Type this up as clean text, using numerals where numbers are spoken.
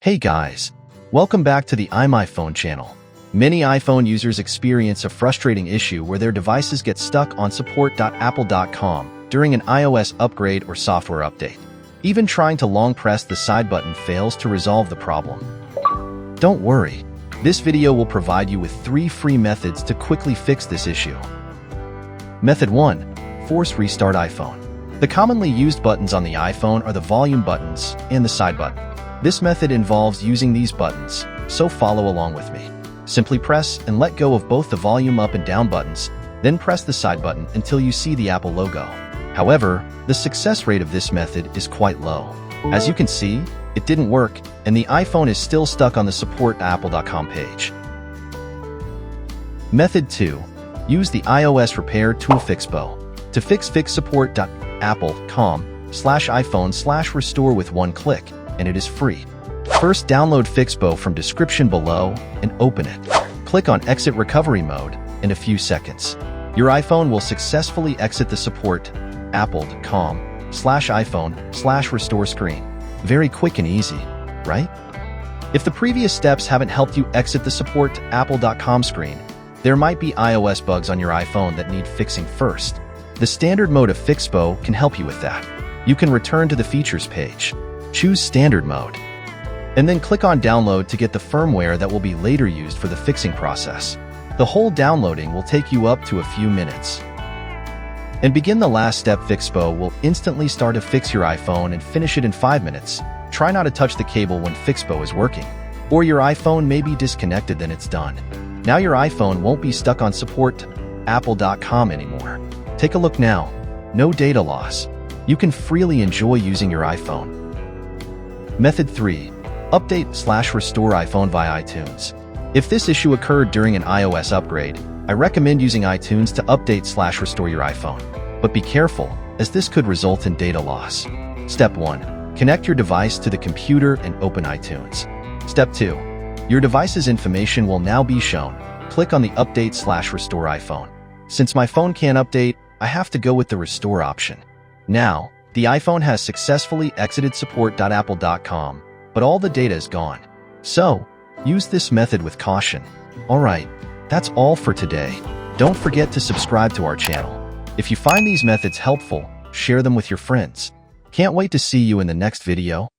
Hey guys, welcome back to the iMyFone channel. Many iPhone users experience a frustrating issue where their devices get stuck on support.apple.com during an iOS upgrade or software update. Even trying to long press the side button fails to resolve the problem. Don't worry, this video will provide you with 3 free methods to quickly fix this issue. Method 1. Force restart iPhone. The commonly used buttons on the iPhone are the volume buttons and the side button. This method involves using these buttons, so follow along with me. Simply press and let go of both the volume up and down buttons, then press the side button until you see the Apple logo. However, the success rate of this method is quite low. As you can see, it didn't work, and the iPhone is still stuck on the support.apple.com page. Method 2. Use the iOS repair Tool-Fixppo. To fix support.apple.com/iPhone/restore with one click, and it is free. First, download Fixppo from description below and open it. Click on Exit Recovery Mode. In a few seconds, your iPhone will successfully exit the support.apple.com/iPhone/restore screen. Very quick and easy, right? If the previous steps haven't helped you exit the support.apple.com screen, there might be iOS bugs on your iPhone that need fixing first. The standard mode of Fixppo can help you with that. You can return to the features page. Choose Standard Mode, and then click on Download to get the firmware that will be later used for the fixing process. The whole downloading will take you up to a few minutes. And begin the last step. Fixppo will instantly start to fix your iPhone and finish it in 5 minutes. Try not to touch the cable when Fixppo is working, or your iPhone may be disconnected, then it's done. Now your iPhone won't be stuck on support.apple.com anymore. Take a look now. No data loss. You can freely enjoy using your iPhone. Method 3. Update/restore iPhone via iTunes. If this issue occurred during an iOS upgrade, I recommend using iTunes to update/restore your iPhone. But be careful, as this could result in data loss. Step 1. Connect your device to the computer and open iTunes. Step 2. Your device's information will now be shown. Click on the Update/restore iPhone. Since my phone can't update, I have to go with the Restore option. Now, the iPhone has successfully exited support.apple.com, but all the data is gone. So, use this method with caution. Alright, that's all for today. Don't forget to subscribe to our channel. If you find these methods helpful, share them with your friends. Can't wait to see you in the next video.